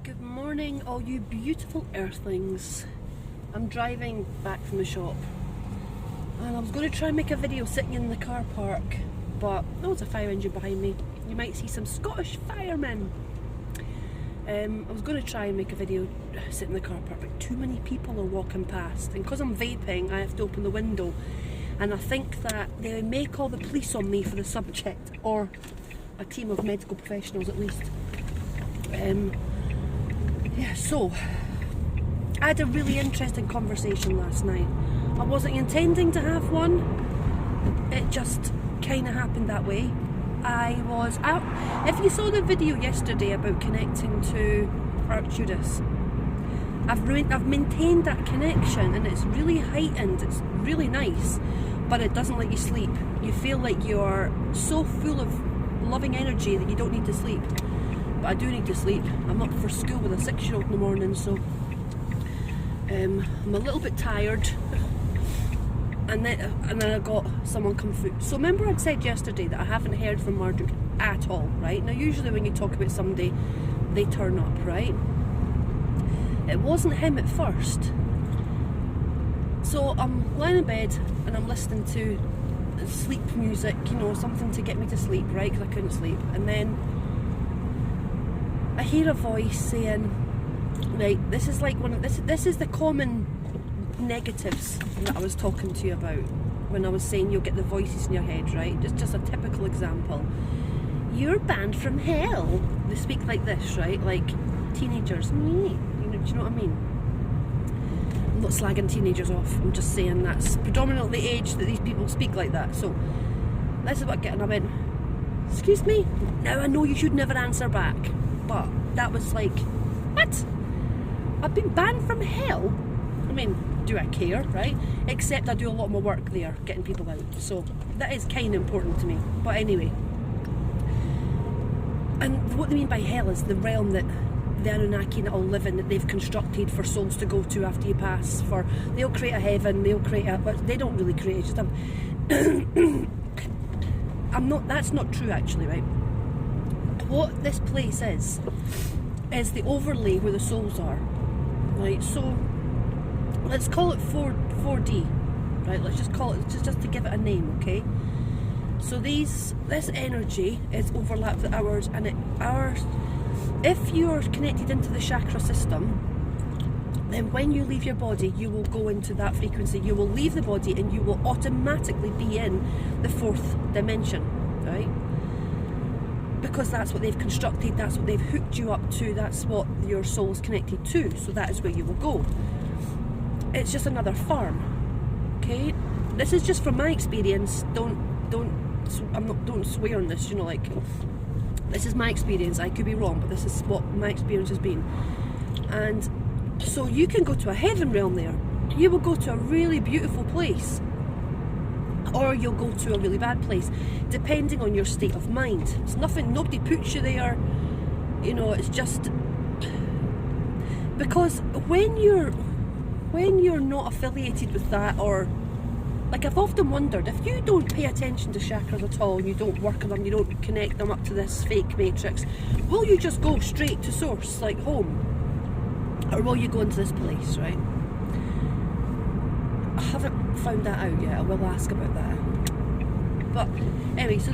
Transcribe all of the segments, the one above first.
Good morning, all you beautiful earthlings. I'm driving back from the shop and I was going to try and make a video sitting in the car park, but there's a fire engine behind me. You might see some Scottish firemen. I was going to try and make a video sitting in the car park, but too many people are walking past, and because I'm vaping I have to open the window, and I think that they may call the police on me for the subject, or a team of medical professionals at least. Yeah, so I had a really interesting conversation last night. I wasn't intending to have one, it just kind of happened that way. I was out. If you saw the video yesterday about connecting to Arcturus, I've maintained that connection, and it's really heightened, it's really nice, but it doesn't let you sleep. You feel like you're so full of loving energy that you don't need to sleep. But I do need to sleep. I'm up for school with a 6-year-old in the morning, so I'm a little bit tired. And then I got someone come through. So remember I'd said yesterday that I haven't heard from Marduk at all, right? Now usually when you talk about somebody, they turn up, right? It wasn't him at first. So I'm lying in bed and I'm listening to sleep music, you know, something to get me to sleep, right? Because I couldn't sleep. And then I hear a voice saying, right, this is like this is the common negatives that I was talking to you about when I was saying you'll get the voices in your head, right? Just a typical example. You're banned from hell. They speak like this, right? Like teenagers. You know, do you know what I mean? I'm not slagging teenagers off. I'm just saying that's predominantly the age that these people speak like that. So this is what I get, and I went, excuse me? Now I know you should never answer back, but that was like, what? I've been banned from hell? I mean, do I care, right? Except I do a lot more work there, getting people out. So that is kind of important to me. But anyway. And what they mean by hell is the realm that the Annunaki that all live in, that they've constructed for souls to go to after you pass. They'll create a heaven, they'll create a... But they don't really create, it's just that's not true actually, right? What this place is the overlay where the souls are, right? So let's call it 4D, right? Let's just call it, just to give it a name, okay? So this energy is overlapped with ours, and if you're connected into the chakra system, then when you leave your body, you will go into that frequency. You will leave the body and you will automatically be in the 4th dimension, right? Because that's what they've constructed, that's what they've hooked you up to, that's what your soul's connected to, so that is where you will go. It's just another farm, okay? This is just from my experience. Don't swear on this, you know, like, this is my experience. I could be wrong, but this is what my experience has been. And so you can go to a heaven realm there. You will go to a really beautiful place, or you'll go to a really bad place, depending on your state of mind. It's nothing, nobody puts you there, you know, it's just because when you're not affiliated with that, or like, I've often wondered, if you don't pay attention to chakras at all, and you don't work on them, you don't connect them up to this fake matrix, will you just go straight to source, like home? Or will you go into this place, right? I haven't found that out yet. I will ask about that. But anyway, so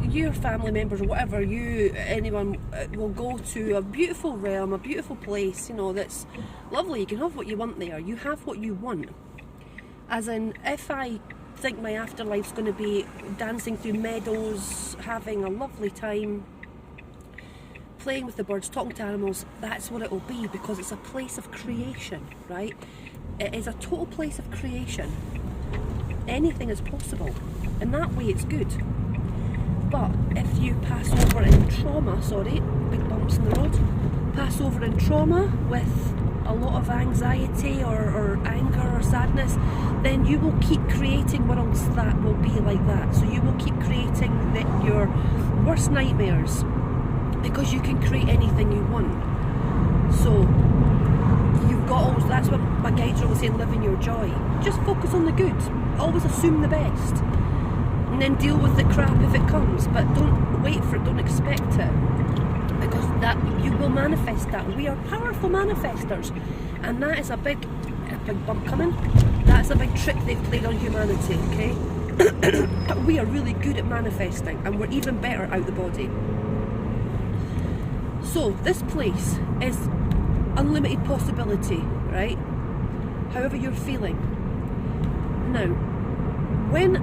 your family members or whatever, anyone will go to a beautiful realm, a beautiful place, you know, that's lovely. You can have what you want there. You have what you want. As in, if I think my afterlife's going to be dancing through meadows, having a lovely time, playing with the birds, talking to animals, that's what it will be, because it's a place of creation, right? It is a total place of creation. Anything is possible. And that way it's good. But if you pass over in trauma, big bumps in the road, pass over in trauma with a lot of anxiety or anger or sadness, then you will keep creating worlds that will be like that. So you will keep creating your worst nightmares, because you can create anything you want. So you've got always, that's what my guides are always saying, live in your joy. Just focus on the good. Always assume the best. And then deal with the crap if it comes, but don't wait for it, don't expect it. Because that you will manifest that. We are powerful manifestors, and that is a big bump coming. That's a big trick they've played on humanity, okay? We are really good at manifesting, and we're even better out the body. So this place is unlimited possibility, right? However you're feeling. Now, when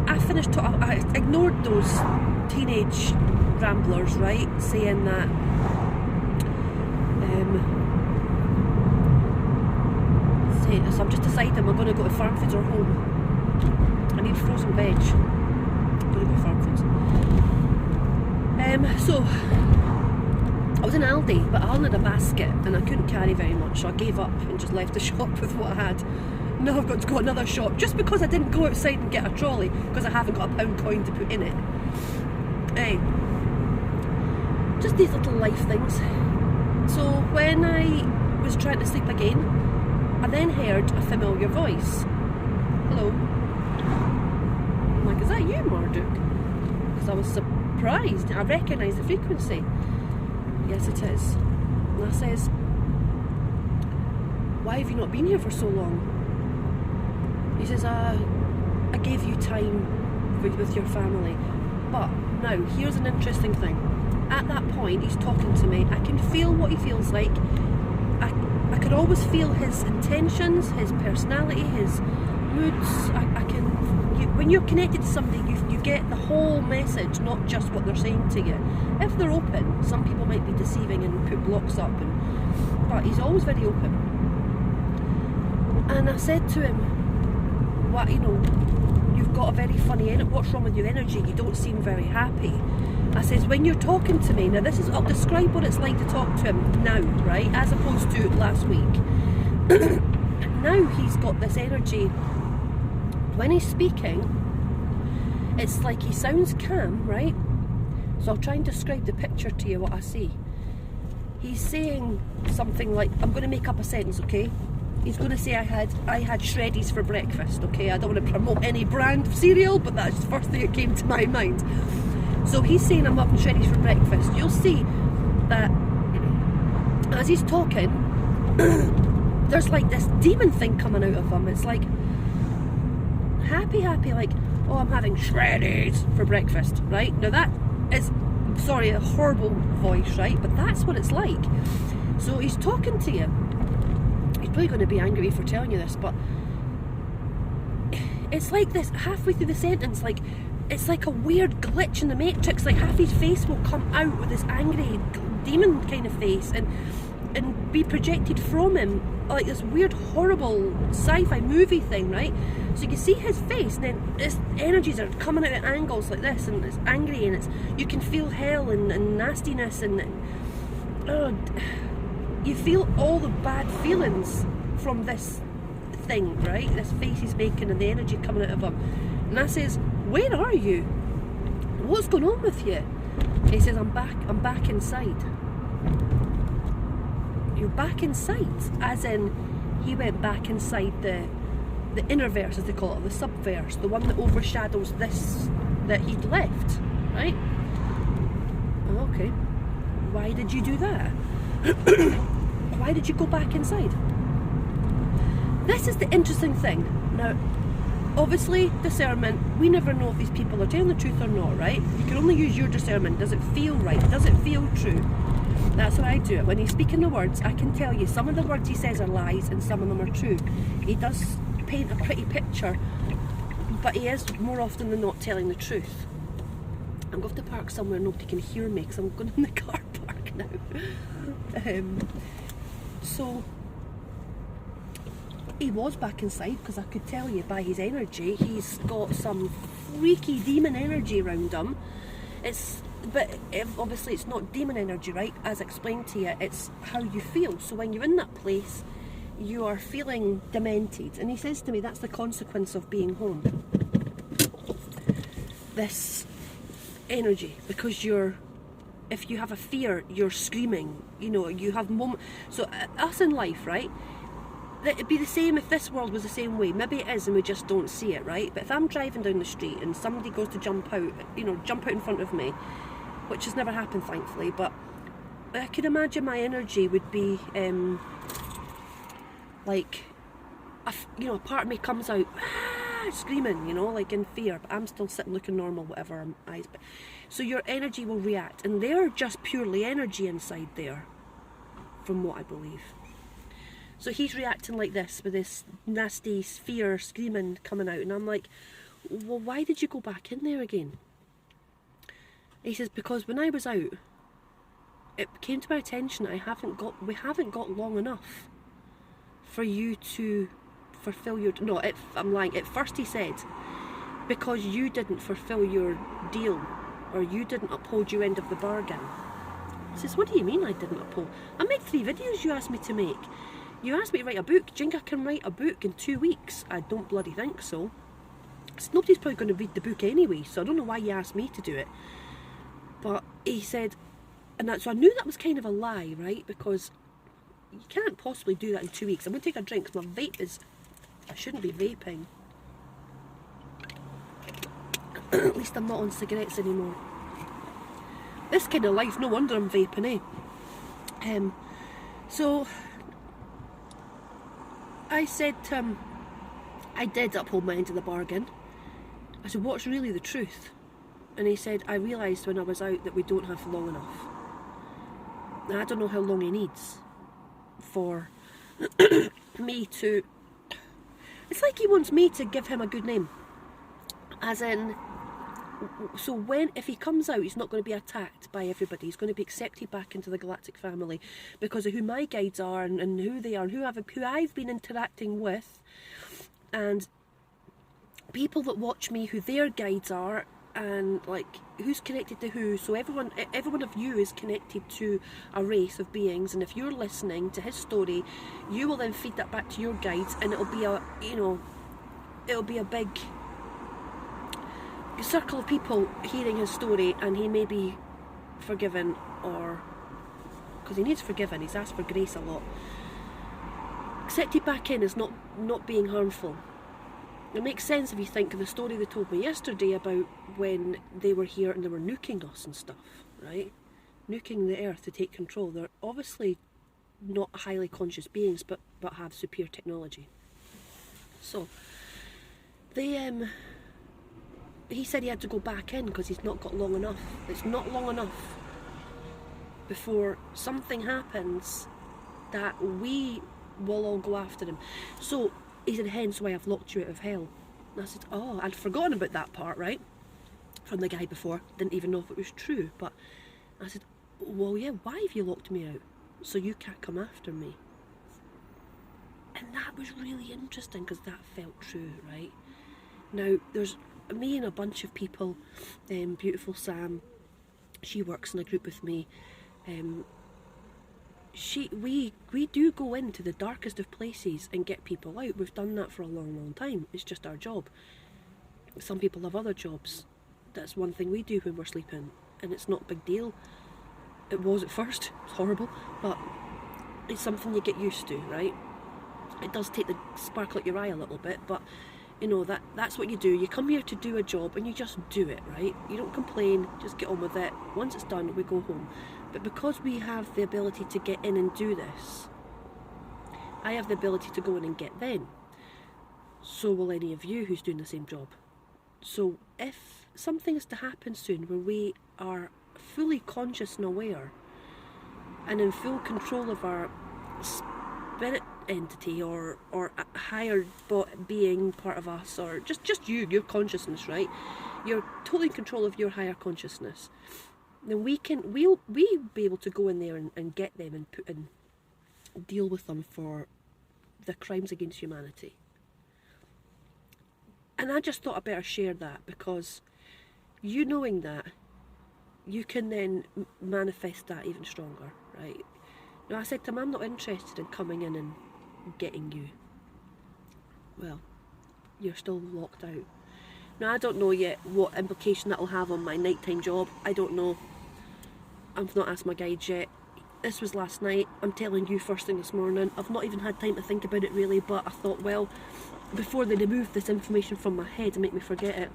I finished talking, I ignored those teenage ramblers, right, saying that so I'm just deciding I'm going to go to farm foods or home. I need frozen veg. I'm going to go to farm foods. So I was in Aldi, but I only had a basket and I couldn't carry very much, so I gave up and just left the shop with what I had. Now I've got to go to another shop just because I didn't go outside and get a trolley because I haven't got a pound coin to put in it. Hey, just these little life things. So when I was trying to sleep again, I then heard a familiar voice. Hello. I'm like, is that you, Marduk? Because I was surprised. I recognised the frequency. Yes, it is. And I says, why have you not been here for so long? He says, I gave you time with your family. But now, here's an interesting thing. At that point, he's talking to me. I can feel what he feels like. I can always feel his intentions, his personality, his moods. When you're connected to somebody, you get the whole message, not just what they're saying to you. If they're open, some people might be deceiving and put blocks up, but he's always very open. And I said to him, "What, you've got a very funny energy. What's wrong with your energy? You don't seem very happy." I says, when you're talking to me, now I'll describe what it's like to talk to him now, right, as opposed to last week. Now he's got this energy. When he's speaking, it's like he sounds calm, right? So I'll try and describe the picture to you, what I see. He's saying something like, I'm going to make up a sentence, okay? He's going to say, I had shreddies for breakfast, okay? I don't want to promote any brand of cereal, but that's the first thing that came to my mind. So he's saying, I'm having shreddies for breakfast. You'll see that as he's talking, there's like this demon thing coming out of him. It's like happy, like, oh, I'm having shreddies for breakfast, right? Now that is, sorry, a horrible voice, right? But that's what it's like. So he's talking to you. He's probably going to be angry for telling you this, but it's like this halfway through the sentence, like, it's like a weird glitch in the matrix, like half his face will come out with this angry demon kind of face and be projected from him, like this weird horrible sci-fi movie thing, right? So you can see his face, and then his energies are coming out at angles like this, and it's angry, and you can feel hell and nastiness, and you feel all the bad feelings from this thing, right? This face he's making and the energy coming out of him. And I says, where are you? What's going on with you? And he says, I'm back inside. You're back inside? As in, he went back inside the inner verse, as they call it, the subverse, the one that overshadows this that he'd left, right? Okay. Why did you do that? Why did you go back inside? This is the interesting thing. Now, obviously, discernment, we never know if these people are telling the truth or not, right? You can only use your discernment. Does it feel right? Does it feel true? That's how I do it. When he's speaking the words, I can tell you some of the words he says are lies and some of them are true. He does paint a pretty picture, but he is more often than not telling the truth. I'm going to park somewhere nobody can hear me because I'm going in the car park now. So he was back inside, because I could tell you by his energy, he's got some freaky demon energy around him. Obviously it's not demon energy, right? As explained to you, it's how you feel. So when you're in that place, you are feeling demented. And he says to me, that's the consequence of being home. This energy, because if you have a fear, you're screaming, you have moments. So us in life, right? It'd be the same if this world was the same way. Maybe it is and we just don't see it, right? But if I'm driving down the street and somebody goes to jump out in front of me, which has never happened, thankfully, but I could imagine my energy would be like, a part of me comes out screaming, like in fear, but I'm still sitting looking normal, whatever, eyes. So your energy will react, and they're just purely energy inside there, from what I believe. So he's reacting like this, with this nasty fear screaming coming out, and I'm like, well, why did you go back in there again? He says, because when I was out, it came to my attention that we haven't got long enough for you to fulfill your... No, I'm lying. At first he said, because you didn't fulfill your deal, or you didn't uphold your end of the bargain. He says, what do you mean I didn't uphold? I made 3 videos you asked me to make. You asked me to write a book. Do you think I can write a book in 2 weeks? I don't bloody think so. Nobody's probably going to read the book anyway, so I don't know why you asked me to do it. But he said, so I knew that was kind of a lie, right? Because you can't possibly do that in 2 weeks. I'm going to take a drink because my vape is... I shouldn't be vaping. At least I'm not on cigarettes anymore. This kind of life, no wonder I'm vaping, eh? So I said to him, I did uphold my end of the bargain. I said, what's really the truth? And he said, I realised when I was out that we don't have long enough. Now, I don't know how long he needs for me to... It's like he wants me to give him a good name. As in, so if he comes out, he's not going to be attacked by everybody. He's going to be accepted back into the galactic family because of who my guides are and who they are and who I've been interacting with, and people that watch me, who their guides are, and like who's connected to who. So every one of you is connected to a race of beings, and if you're listening to his story, you will then feed that back to your guides, and it'll be a big circle of people hearing his story, and he may be forgiven, or because he needs forgiven, he's asked for grace a lot. Accepted back in is not being harmful. It makes sense if you think of the story they told me yesterday about when they were here and they were nuking us and stuff, right? Nuking the earth to take control. They're obviously not highly conscious beings, but have superior technology. So he said he had to go back in because he's not got long enough. It's not long enough before something happens that we will all go after him. So he said, hence why I've locked you out of hell. And I said, oh, I'd forgotten about that part, right? From the guy before. Didn't even know if it was true. But I said, well, yeah, why have you locked me out? So you can't come after me. And that was really interesting because that felt true, right? Now, there's me and a bunch of people. Beautiful Sam, she works in a group with me. We do go into the darkest of places and get people out. We've done that for a long time. It's just our job. Some people have other jobs. That's one thing we do when we're sleeping, and it's not a big deal. It was at first. It's horrible, but it's something you get used to, right? It does take the sparkle out your eye a little bit, but that's what you do. You come here to do a job and you just do it, right? You don't complain, just get on with it. Once it's done, we go home. But because we have the ability to get in and do this, I have the ability to go in and get them. So will any of you who's doing the same job. So if something is to happen soon where we are fully conscious and aware and in full control of our spirit entity or a higher being part of us, or just your consciousness, right? You're totally in control of your higher consciousness. Then we'll be able to go in there and get them and put in, deal with them for the crimes against humanity. And I just thought I better share that, because you knowing that, you can then manifest that even stronger, right? Now I said to him, I'm not interested in coming in and getting you. Well, you're still locked out. Now I don't know yet what implication that'll have on my nighttime job. I don't know. I've not asked my guides yet. This was last night. I'm telling you first thing this morning. I've not even had time to think about it really, but I thought, well, before they remove this information from my head and make me forget it,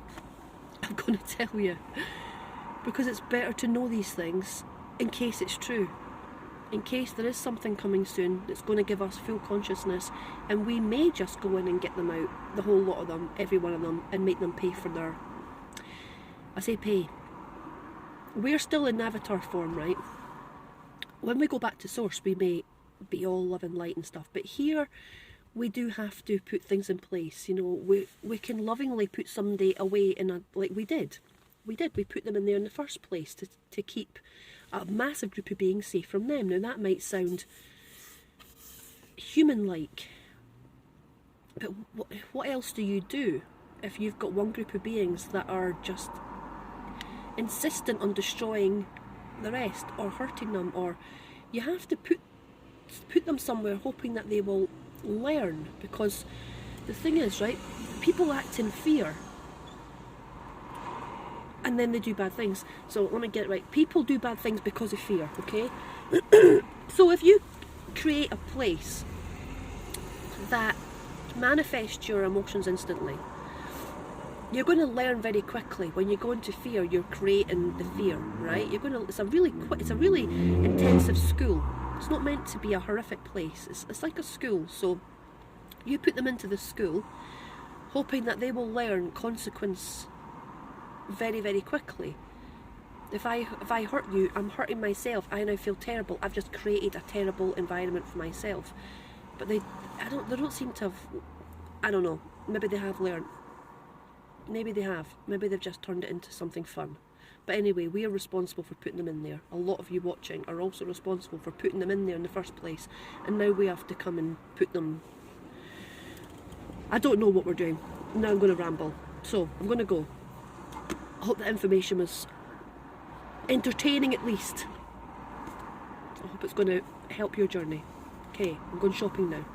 I'm going to tell you. Because it's better to know these things in case it's true. in case there is something coming soon that's going to give us full consciousness, and we may just go in and get them out, the whole lot of them, every one of them, and make them pay for their, I say pay, we're still in avatar form, right? When we go back to source, we may be all love and light and stuff, but here we do have to put things in place. You know, we can lovingly put somebody away in a, like we put them in there in the first place to keep a massive group of beings safe from them. Now that might sound human-like, but what else do you do if you've got one group of beings that are just insistent on destroying the rest or hurting them? Or you have to put them somewhere hoping that they will learn, because the thing is, right, people act in fear and then they do bad things. So let me get it right. People do bad things because of fear, okay? So if you create a place that manifests your emotions instantly, you're going to learn very quickly. When you go into fear, you're creating the fear, right? It's a really intensive school. It's not meant to be a horrific place. It's like a school. So you put them into the school, hoping that they will learn consequence very, very quickly. If I hurt you, I'm hurting myself. I now feel terrible. I've just created a terrible environment for myself. But they don't seem to have, I don't know, maybe they have learned. Maybe they have. Maybe they've just turned it into something fun. But anyway, we are responsible for putting them in there. A lot of you watching are also responsible for putting them in there in the first place. And now we have to come and put them... I don't know what we're doing. Now I'm going to ramble. So, I'm going to go. I hope the information was entertaining at least. I hope it's going to help your journey. Okay, I'm going shopping now.